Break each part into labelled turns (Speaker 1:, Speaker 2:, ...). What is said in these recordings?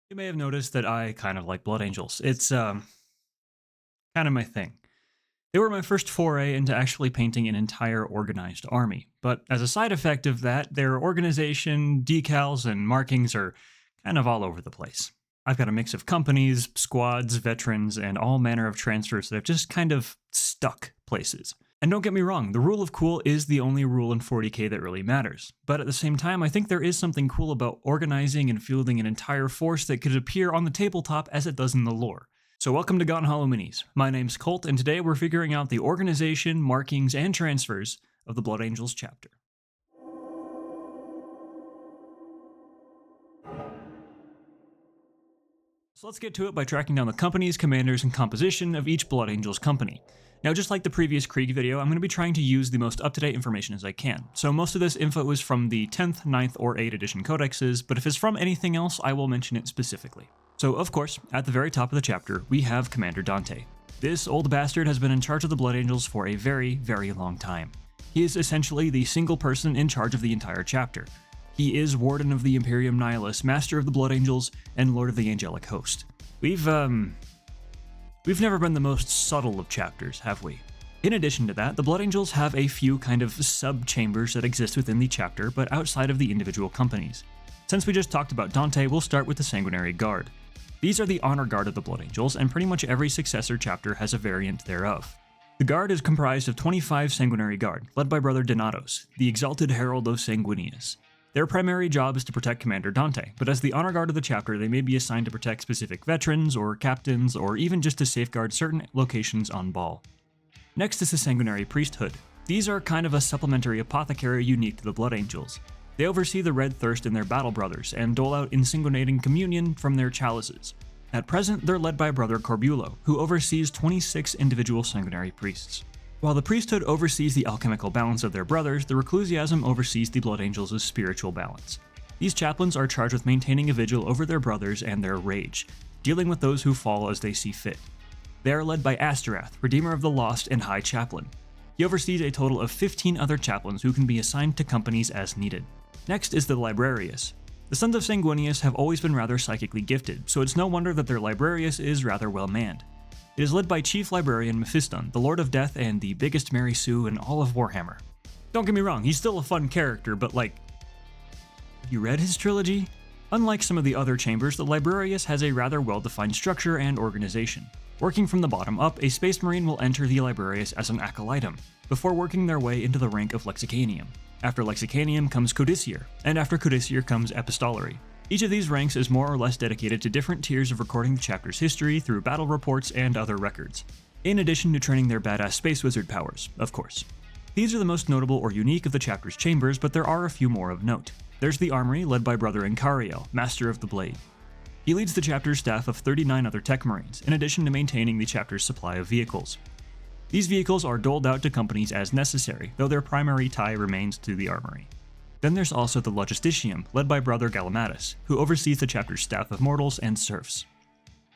Speaker 1: You may have noticed that I kind of like Blood Angels. It's kind of my thing. They were my first foray into actually painting an entire organized army, but as a side effect of that, their organization, decals, and markings are kind of all over the place. I've got a mix of companies, squads, veterans, and all manner of transfers that have just kind of stuck places. And don't get me wrong, the rule of cool is the only rule in 40k that really matters. But at the same time, I think there is something cool about organizing and fielding an entire force that could appear on the tabletop as it does in the lore. So welcome to Gone Hollow Minis. My name's Colt, and today we're figuring out the organization, markings, and transfers of the Blood Angels chapter. So let's get to it by tracking down the companies, commanders, and composition of each Blood Angels company. Now, just like the previous Krieg video, I'm going to be trying to use the most up-to-date information as I can. So most of this info is from the 10th, 9th, or 8th edition codexes, but if it's from anything else, I will mention it specifically. So, of course, at the very top of the chapter, we have Commander Dante. This old bastard has been in charge of the Blood Angels for a very, very long time. He is essentially the single person in charge of the entire chapter. He is Warden of the Imperium Nihilus, Master of the Blood Angels, and Lord of the Angelic Host. We've never been the most subtle of chapters, have we? In addition to that, the Blood Angels have a few kind of sub-chambers that exist within the chapter, but outside of the individual companies. Since we just talked about Dante, we'll start with the Sanguinary Guard. These are the honor guard of the Blood Angels, and pretty much every successor chapter has a variant thereof. The guard is comprised of 25 Sanguinary Guard, led by Brother Donatos, the exalted herald of Sanguinius. Their primary job is to protect Commander Dante, but as the honor guard of the chapter, they may be assigned to protect specific veterans, or captains, or even just to safeguard certain locations on Ball. Next is the Sanguinary Priesthood. These are kind of a supplementary apothecary unique to the Blood Angels. They oversee the red thirst in their battle brothers, and dole out insanguinating communion from their chalices. At present, they're led by Brother Corbulo, who oversees 26 individual sanguinary priests. While the priesthood oversees the alchemical balance of their brothers, the Reclusiasm oversees the Blood Angels' spiritual balance. These chaplains are charged with maintaining a vigil over their brothers and their rage, dealing with those who fall as they see fit. They are led by Asterath, Redeemer of the Lost and High Chaplain. He oversees a total of 15 other chaplains who can be assigned to companies as needed. Next is the Librarius. The Sons of Sanguinius have always been rather psychically gifted, so it's no wonder that their Librarius is rather well manned. It is led by Chief Librarian Mephiston, the Lord of Death and the biggest Mary Sue in all of Warhammer. Don't get me wrong, he's still a fun character, but like, have you read his trilogy? Unlike some of the other chambers, the Librarius has a rather well-defined structure and organization. Working from the bottom up, a Space Marine will enter the Librarius as an acolytum, before working their way into the rank of Lexicanium. After Lexicanium comes Codicier, and after Codicier comes Epistolary. Each of these ranks is more or less dedicated to different tiers of recording the chapter's history through battle reports and other records, in addition to training their badass space wizard powers, of course. These are the most notable or unique of the chapter's chambers, but there are a few more of note. There's the Armory, led by Brother Incariel, Master of the Blade. He leads the chapter's staff of 39 other Tech Marines, in addition to maintaining the chapter's supply of vehicles. These vehicles are doled out to companies as necessary, though their primary tie remains to the Armory. Then there's also the Logisticium, led by Brother Gallimatus, who oversees the chapter's staff of mortals and serfs.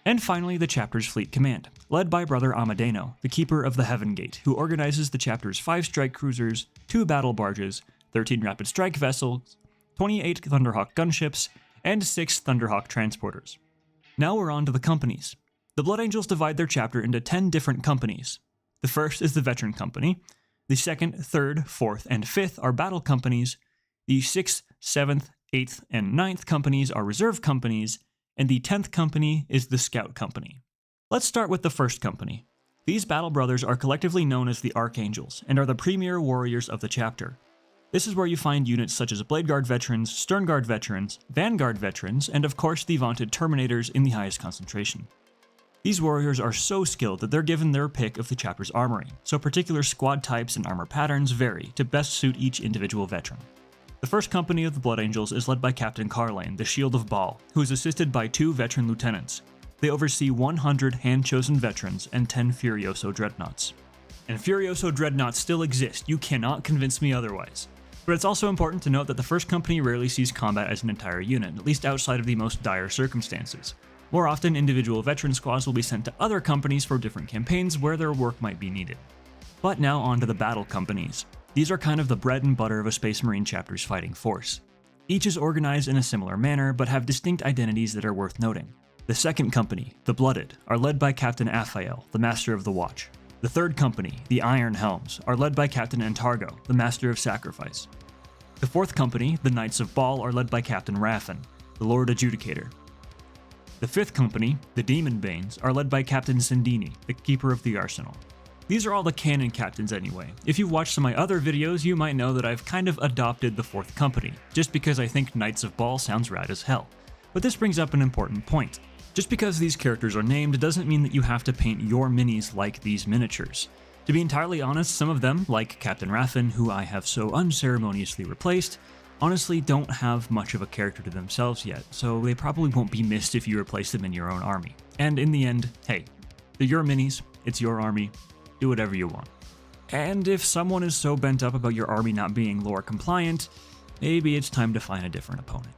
Speaker 1: And finally, the chapter's fleet command, led by Brother Amadeno, the Keeper of the Heaven Gate, who organizes the chapter's 5 strike cruisers, 2 battle barges, 13 rapid strike vessels, 28 Thunderhawk gunships, and 6 Thunderhawk transporters. Now we're on to the companies. The Blood Angels divide their chapter into 10 different companies. The first is the Veteran Company. The second, third, fourth, and fifth are battle companies. The 6th, 7th, 8th, and 9th companies are reserve companies, and the 10th company is the Scout Company. Let's start with the first company. These battle brothers are collectively known as the Archangels, and are the premier warriors of the chapter. This is where you find units such as Blade Guard veterans, Stern Guard veterans, Vanguard veterans, and of course the vaunted Terminators in the highest concentration. These warriors are so skilled that they're given their pick of the chapter's armory, so particular squad types and armor patterns vary to best suit each individual veteran. The first company of the Blood Angels is led by Captain Carlane, the Shield of Baal, who is assisted by 2 veteran lieutenants. They oversee 100 hand-chosen veterans and 10 Furioso Dreadnoughts. And Furioso Dreadnoughts still exist, you cannot convince me otherwise. But it's also important to note that the first company rarely sees combat as an entire unit, at least outside of the most dire circumstances. More often, individual veteran squads will be sent to other companies for different campaigns where their work might be needed. But now on to the battle companies. These are kind of the bread and butter of a Space Marine chapter's fighting force. Each is organized in a similar manner, but have distinct identities that are worth noting. The second company, the Blooded, are led by Captain Aphael, the Master of the Watch. The third company, the Iron Helms, are led by Captain Antargo, the Master of Sacrifice. The fourth company, the Knights of Baal, are led by Captain Raffin, the Lord Adjudicator. The fifth company, the Demon Banes, are led by Captain Sindini, the Keeper of the Arsenal. These are all the canon captains anyway. If you've watched some of my other videos, you might know that I've kind of adopted the fourth company, just because I think Knights of Baal sounds rad as hell. But this brings up an important point. Just because these characters are named doesn't mean that you have to paint your minis like these miniatures. To be entirely honest, some of them, like Captain Raffin, who I have so unceremoniously replaced, honestly don't have much of a character to themselves yet, so they probably won't be missed if you replace them in your own army. And in the end, hey, they're your minis, it's your army, do whatever you want. And if someone is so bent up about your army not being lore compliant, maybe it's time to find a different opponent.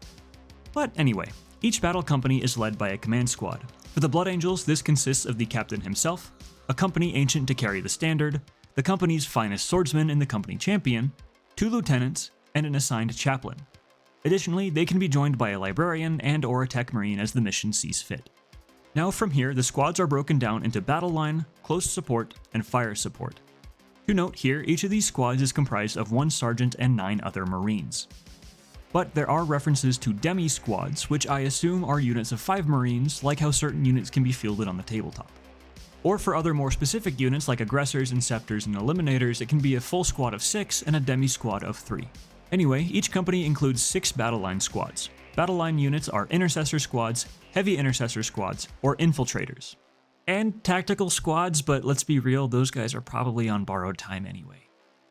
Speaker 1: But anyway, each battle company is led by a command squad. For the Blood Angels, this consists of the captain himself, a company ancient to carry the standard, the company's finest swordsman and the company champion, 2 lieutenants, and an assigned chaplain. Additionally, they can be joined by a librarian and or a tech marine as the mission sees fit. Now from here, the squads are broken down into battle line, close support, and fire support. To note here, each of these squads is comprised of 1 sergeant and 9 other marines. But there are references to demi-squads, which I assume are units of 5 marines, like how certain units can be fielded on the tabletop. Or for other more specific units like aggressors, inceptors, and eliminators, it can be a full squad of 6 and a demi-squad of 3. Anyway, each company includes 6 battle line squads. Battle line units are intercessor squads, heavy intercessor squads, or infiltrators. And tactical squads, but let's be real, those guys are probably on borrowed time anyway.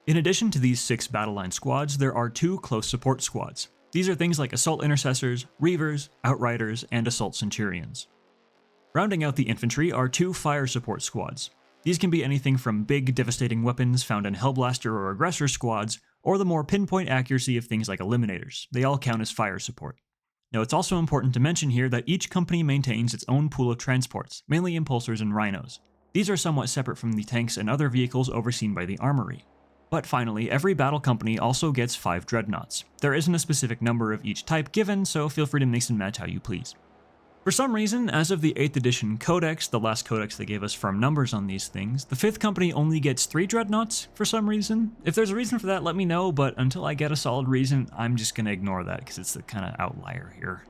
Speaker 1: In addition to these 6 battle line squads, there are 2 close support squads. These are things like assault intercessors, reavers, outriders, and assault centurions. Rounding out the infantry are 2 fire support squads. These can be anything from big, devastating weapons found in Hellblaster or Aggressor squads, or the more pinpoint accuracy of things like Eliminators. They all count as fire support. Now, it's also important to mention here that each company maintains its own pool of transports, mainly impulsors and rhinos. These are somewhat separate from the tanks and other vehicles overseen by the armory. But finally, every battle company also gets 5 dreadnoughts. There isn't a specific number of each type given, so feel free to mix and match how you please. For some reason, as of the 8th edition codex, the last codex that gave us firm numbers on these things, the 5th company only gets 3 dreadnoughts for some reason. If there's a reason for that, let me know, but until I get a solid reason, I'm just gonna ignore that because it's the kind of outlier here.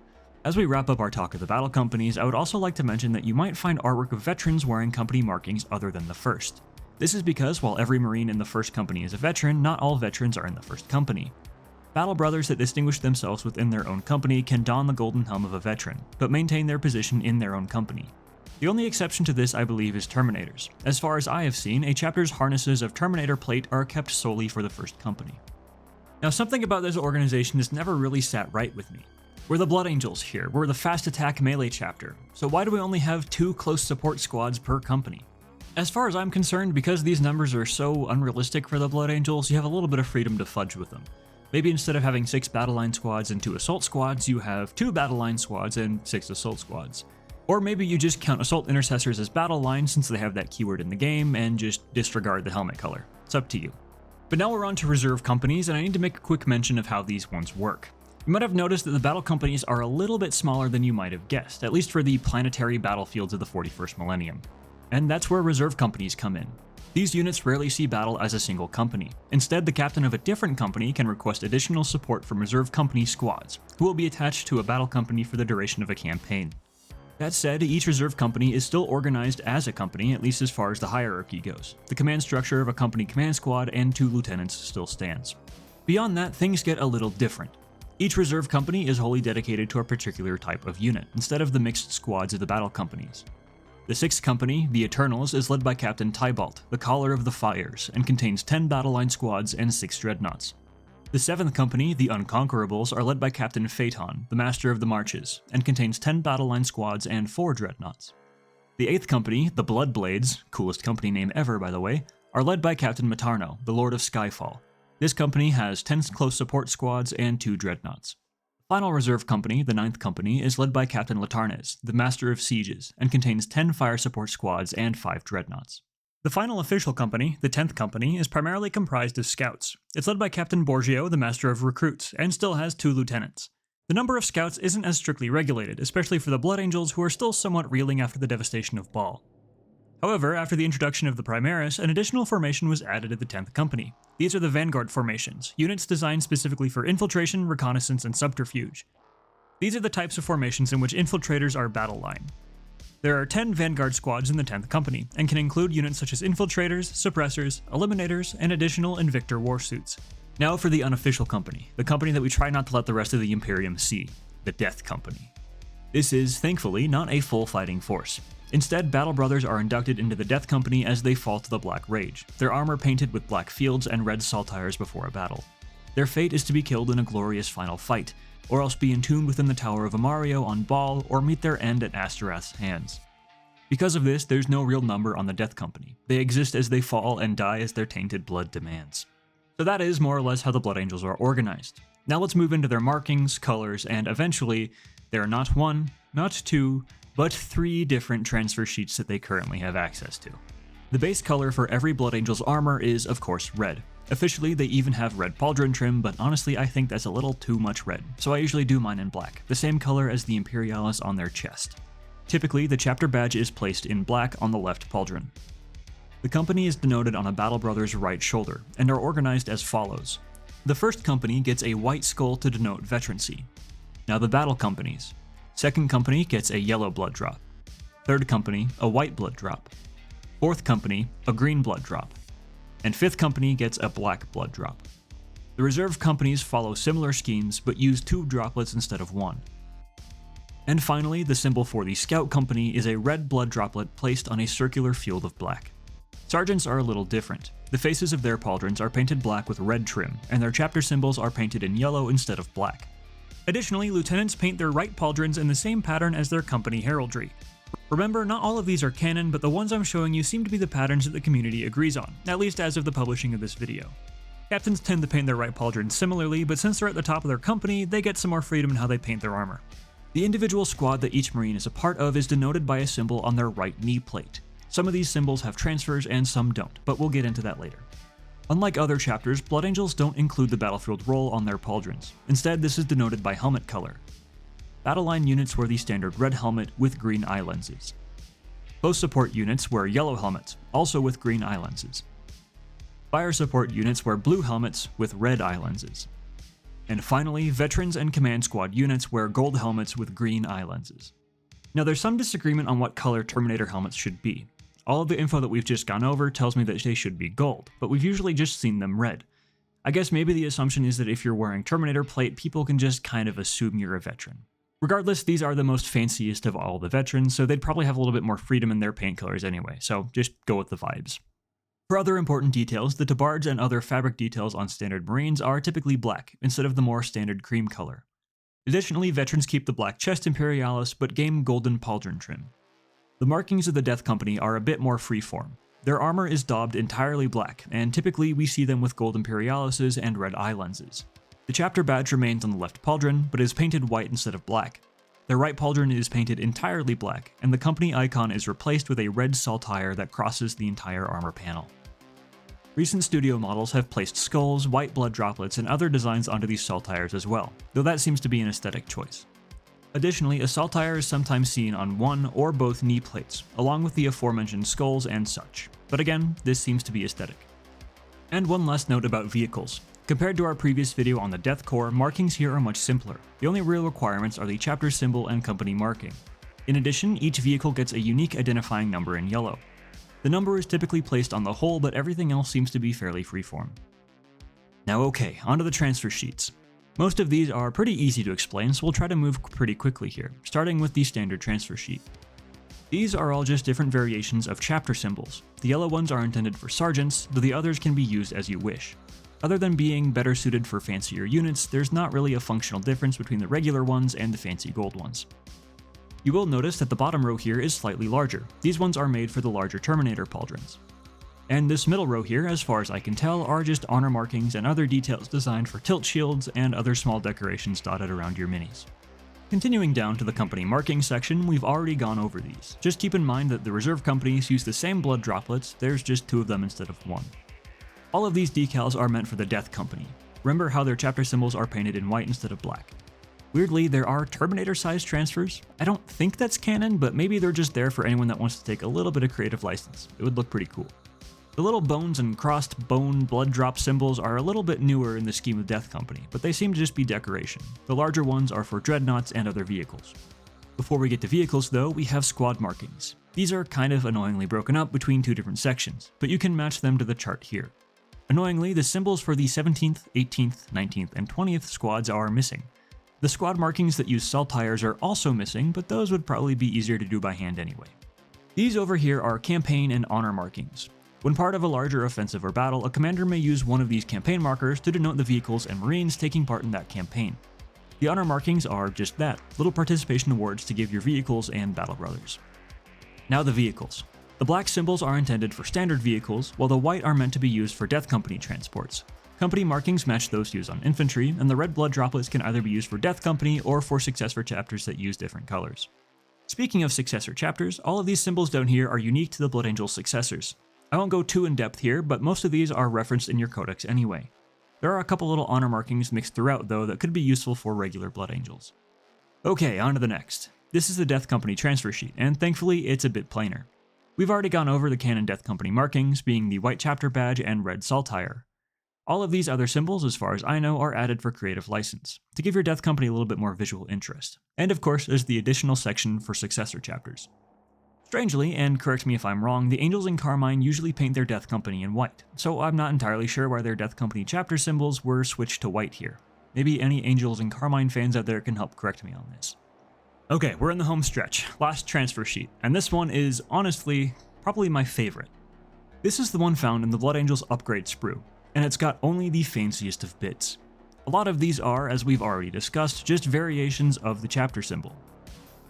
Speaker 1: As we wrap up our talk of the battle companies, I would also like to mention that you might find artwork of veterans wearing company markings other than the 1st. This is because while every Marine in the 1st company is a veteran, not all veterans are in the 1st company. Battle brothers that distinguish themselves within their own company can don the golden helm of a veteran, but maintain their position in their own company. The only exception to this, I believe, is Terminators. As far as I have seen, a chapter's harnesses of Terminator plate are kept solely for the 1st company. Now, something about this organization has never really sat right with me. We're the Blood Angels here, we're the fast attack melee chapter, so why do we only have 2 close support squads per company? As far as I'm concerned, because these numbers are so unrealistic for the Blood Angels, you have a little bit of freedom to fudge with them. Maybe instead of having 6 battle line squads and 2 assault squads, you have 2 battle line squads and 6 assault squads. Or maybe you just count assault intercessors as battle line since they have that keyword in the game and just disregard the helmet color. It's up to you. But now we're on to reserve companies, and I need to make a quick mention of how these ones work. You might have noticed that the battle companies are a little bit smaller than you might have guessed, at least for the planetary battlefields of the 41st millennium. And that's where reserve companies come in. These units rarely see battle as a single company. Instead, the captain of a different company can request additional support from reserve company squads, who will be attached to a battle company for the duration of a campaign. That said, each reserve company is still organized as a company, at least as far as the hierarchy goes. The command structure of a company command squad and 2 lieutenants still stands. Beyond that, things get a little different. Each reserve company is wholly dedicated to a particular type of unit, instead of the mixed squads of the battle companies. The 6th company, the Eternals, is led by Captain Tybalt, the Caller of the Fires, and contains 10 battle line squads and 6 dreadnoughts. The 7th company, the Unconquerables, are led by Captain Phaeton, the Master of the Marches, and contains 10 battle line squads and 4 dreadnoughts. The 8th company, the Bloodblades, coolest company name ever by the way, are led by Captain Matarno, the Lord of Skyfall. This company has 10 close support squads and 2 dreadnoughts. The final reserve company, the 9th company, is led by Captain Latarnes, the Master of Sieges, and contains 10 fire support squads and 5 dreadnoughts. The final official company, the 10th Company, is primarily comprised of scouts. It's led by Captain Borgio, the Master of Recruits, and still has 2 lieutenants. The number of scouts isn't as strictly regulated, especially for the Blood Angels who are still somewhat reeling after the devastation of Baal. However, after the introduction of the Primaris, an additional formation was added to the 10th Company. These are the Vanguard formations, units designed specifically for infiltration, reconnaissance, and subterfuge. These are the types of formations in which infiltrators are battle line. There are 10 Vanguard squads in the 10th Company, and can include units such as infiltrators, suppressors, eliminators, and additional Invictor warsuits. Now for the unofficial company, the company that we try not to let the rest of the Imperium see, the Death Company. This is, thankfully, not a full fighting force. Instead, Battle Brothers are inducted into the Death Company as they fall to the Black Rage, their armor painted with black fields and red saltires before a battle. Their fate is to be killed in a glorious final fight, or else be entombed within the Tower of Amario on Baal, or meet their end at Astaroth's hands. Because of this, there's no real number on the Death Company. They exist as they fall and die as their tainted blood demands. So that is more or less how the Blood Angels are organized. Now let's move into their markings, colors, and eventually, there are not 1, not 2, but 3 different transfer sheets that they currently have access to. The base color for every Blood Angel's armor is, of course, red. Officially, they even have red pauldron trim, but honestly I think that's a little too much red, so I usually do mine in black, the same color as the Imperialis on their chest. Typically, the chapter badge is placed in black on the left pauldron. The company is denoted on a Battle Brothers' right shoulder, and are organized as follows. The first company gets a white skull to denote veterancy. Now the battle companies. Second company gets a yellow blood drop. Third company, a white blood drop. Fourth company, a green blood drop. And fifth company gets a black blood drop. The reserve companies follow similar schemes, but use 2 droplets instead of 1. And finally, the symbol for the Scout Company is a red blood droplet placed on a circular field of black. Sergeants are a little different. The faces of their pauldrons are painted black with red trim, and their chapter symbols are painted in yellow instead of black. Additionally, lieutenants paint their right pauldrons in the same pattern as their company heraldry. Remember, not all of these are canon, but the ones I'm showing you seem to be the patterns that the community agrees on, at least as of the publishing of this video. Captains tend to paint their right pauldrons similarly, but since they're at the top of their company, they get some more freedom in how they paint their armor. The individual squad that each Marine is a part of is denoted by a symbol on their right knee plate. Some of these symbols have transfers and some don't, but we'll get into that later. Unlike other chapters, Blood Angels don't include the battlefield role on their pauldrons. Instead, this is denoted by helmet color. Battle line units wear the standard red helmet with green eye lenses. Post support units wear yellow helmets, also with green eye lenses. Fire support units wear blue helmets with red eye lenses. And finally, veterans and command squad units wear gold helmets with green eye lenses. Now there's some disagreement on what color Terminator helmets should be. All of the info that we've just gone over tells me that they should be gold, but we've usually just seen them red. I guess maybe the assumption is that if you're wearing Terminator plate, people can just kind of assume you're a veteran. Regardless, these are the most fanciest of all the veterans, so they'd probably have a little bit more freedom in their paint colors anyway, so just go with the vibes. For other important details, the tabards and other fabric details on standard Marines are typically black, instead of the more standard cream color. Additionally, veterans keep the black chest Imperialis, but gain golden pauldron trim. The markings of the Death Company are a bit more freeform. Their armor is daubed entirely black, and typically we see them with gold Imperialises and red eye lenses. The chapter badge remains on the left pauldron, but is painted white instead of black. Their right pauldron is painted entirely black, and the company icon is replaced with a red saltire that crosses the entire armor panel. Recent studio models have placed skulls, white blood droplets, and other designs onto these saltires as well, though that seems to be an aesthetic choice. Additionally, a saltire is sometimes seen on one or both knee plates, along with the aforementioned skulls and such, but again, this seems to be aesthetic. And one last note about vehicles. Compared to our previous video on the Death Corps, markings here are much simpler. The only real requirements are the chapter symbol and company marking. In addition, each vehicle gets a unique identifying number in yellow. The number is typically placed on the hull, but everything else seems to be fairly freeform. Now okay, onto the transfer sheets. Most of these are pretty easy to explain, so we'll try to move pretty quickly here, starting with the standard transfer sheet. These are all just different variations of chapter symbols. The yellow ones are intended for sergeants, though the others can be used as you wish. Other than being better suited for fancier units, there's not really a functional difference between the regular ones and the fancy gold ones. You will notice that the bottom row here is slightly larger. These ones are made for the larger Terminator pauldrons. And this middle row here, as far as I can tell, are just honor markings and other details designed for tilt shields and other small decorations dotted around your minis. Continuing down to the company marking section, we've already gone over these. Just keep in mind that the reserve companies use the same blood droplets, there's just 2 of them instead of 1. All of these decals are meant for the Death Company. Remember how their chapter symbols are painted in white instead of black. Weirdly, there are Terminator-sized transfers. I don't think that's canon, but maybe they're just there for anyone that wants to take a little bit of creative license. It would look pretty cool. The little bones and crossed bone blood drop symbols are a little bit newer in the scheme of Death Company, but they seem to just be decoration. The larger ones are for dreadnoughts and other vehicles. Before we get to vehicles though, we have squad markings. These are kind of annoyingly broken up between 2 different sections, but you can match them to the chart here. Annoyingly, the symbols for the 17th, 18th, 19th, and 20th squads are missing. The squad markings that use saltires are also missing, but those would probably be easier to do by hand anyway. These over here are campaign and honor markings. When part of a larger offensive or battle, a commander may use one of these campaign markers to denote the vehicles and marines taking part in that campaign. The honor markings are just that, little participation awards to give your vehicles and battle brothers. Now the vehicles. The black symbols are intended for standard vehicles, while the white are meant to be used for Death Company transports. Company markings match those used on infantry, and the red blood droplets can either be used for Death Company or for successor chapters that use different colors. Speaking of successor chapters, all of these symbols down here are unique to the Blood Angels successors. I won't go too in depth here, but most of these are referenced in your codex anyway. There are a couple little honor markings mixed throughout though that could be useful for regular Blood Angels. Okay, on to the next. This is the Death Company transfer sheet, and thankfully it's a bit plainer. We've already gone over the canon Death Company markings, being the white chapter badge and red saltire. All of these other symbols, as far as I know, are added for creative license, to give your Death Company a little bit more visual interest. And of course, there's the additional section for successor chapters. Strangely, and correct me if I'm wrong, the Angels in Carmine usually paint their Death Company in white, so I'm not entirely sure why their Death Company chapter symbols were switched to white here. Maybe any Angels in Carmine fans out there can help correct me on this. Okay, we're in the home stretch, last transfer sheet, and this one is, honestly, probably my favorite. This is the one found in the Blood Angels upgrade sprue, and it's got only the fanciest of bits. A lot of these are, as we've already discussed, just variations of the chapter symbol.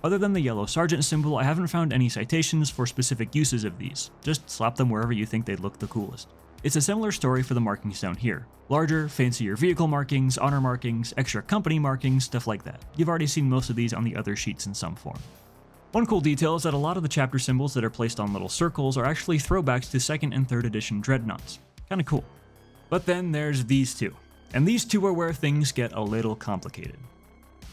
Speaker 1: Other than the yellow sergeant symbol, I haven't found any citations for specific uses of these, just slap them wherever you think they'd look the coolest. It's a similar story for the markings down here. Larger, fancier vehicle markings, honor markings, extra company markings, stuff like that. You've already seen most of these on the other sheets in some form. One cool detail is that a lot of the chapter symbols that are placed on little circles are actually throwbacks to 2nd and 3rd edition dreadnoughts. Kinda cool. But then there's these two, and these two are where things get a little complicated.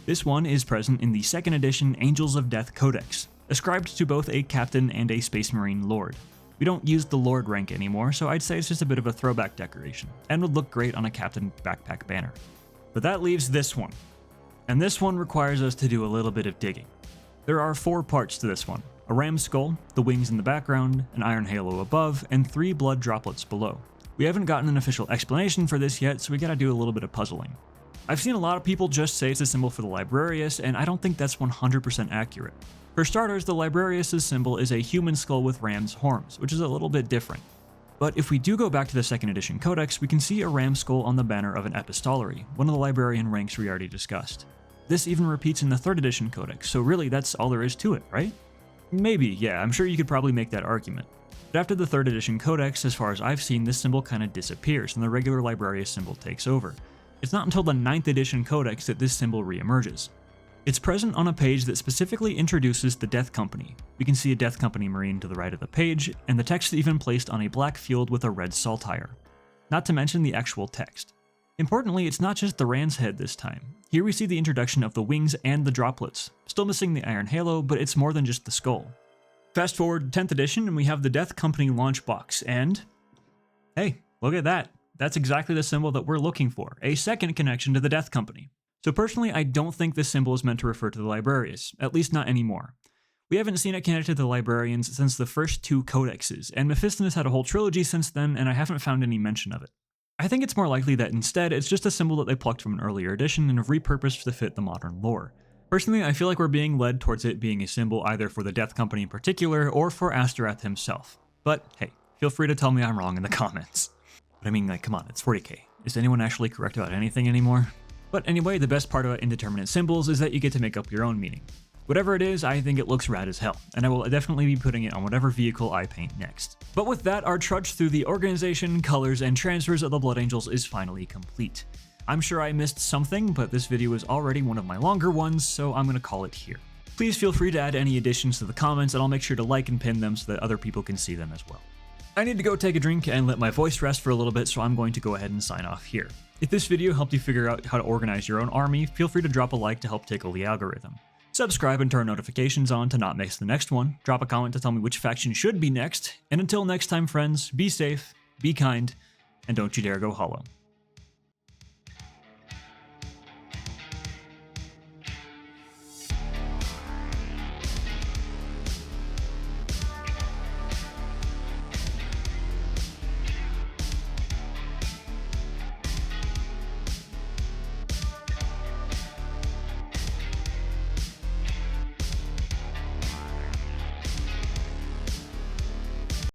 Speaker 1: This one is present in the 2nd edition Angels of Death Codex, ascribed to both a captain and a Space Marine Lord. We don't use the Lord rank anymore, so I'd say it's just a bit of a throwback decoration, and would look great on a captain backpack banner. But that leaves this one, and this one requires us to do a little bit of digging. There are 4 parts to this one: a ram's skull, the wings in the background, an iron halo above, and 3 blood droplets below. We haven't gotten an official explanation for this yet, so we gotta do a little bit of puzzling. I've seen a lot of people just say it's a symbol for the Librarius, and I don't think that's 100% accurate. For starters, the Librarius' symbol is a human skull with ram's horns, which is a little bit different. But if we do go back to the 2nd edition codex, we can see a ram skull on the banner of an epistolary, one of the librarian ranks we already discussed. This even repeats in the 3rd edition codex, so really that's all there is to it, right? Maybe, yeah, I'm sure you could probably make that argument. But after the 3rd edition codex, as far as I've seen, this symbol kinda disappears and the regular Librarius symbol takes over. It's not until the 9th edition codex that this symbol re-emerges. It's present on a page that specifically introduces the Death Company. We can see a Death Company Marine to the right of the page, and the text is even placed on a black field with a red saltire. Not to mention the actual text. Importantly, it's not just the ram's head this time. Here we see the introduction of the wings and the droplets. Still missing the iron halo, but it's more than just the skull. Fast forward to 10th edition and we have the Death Company launch box, and hey, look at that. That's exactly the symbol that we're looking for, a second connection to the Death Company. So personally, I don't think this symbol is meant to refer to the Librarius, at least not anymore. We haven't seen it connected to the Librarians since the first 2 codexes, and Mephiston has had a whole trilogy since then, and I haven't found any mention of it. I think it's more likely that instead, it's just a symbol that they plucked from an earlier edition and have repurposed to fit the modern lore. Personally, I feel like we're being led towards it being a symbol either for the Death Company in particular, or for Astorath himself. But hey, feel free to tell me I'm wrong in the comments. But I mean, like, come on, it's 40k. Is anyone actually correct about anything anymore? But anyway, the best part about indeterminate symbols is that you get to make up your own meaning. Whatever it is, I think it looks rad as hell, and I will definitely be putting it on whatever vehicle I paint next. But with that, our trudge through the organization, colors, and transfers of the Blood Angels is finally complete. I'm sure I missed something, but this video is already one of my longer ones, so I'm gonna call it here. Please feel free to add any additions to the comments, and I'll make sure to like and pin them so that other people can see them as well. I need to go take a drink and let my voice rest for a little bit, so I'm going to go ahead and sign off here. If this video helped you figure out how to organize your own army, feel free to drop a like to help tickle the algorithm. Subscribe and turn notifications on to not miss the next one, drop a comment to tell me which faction should be next, and until next time friends, be safe, be kind, and don't you dare go hollow.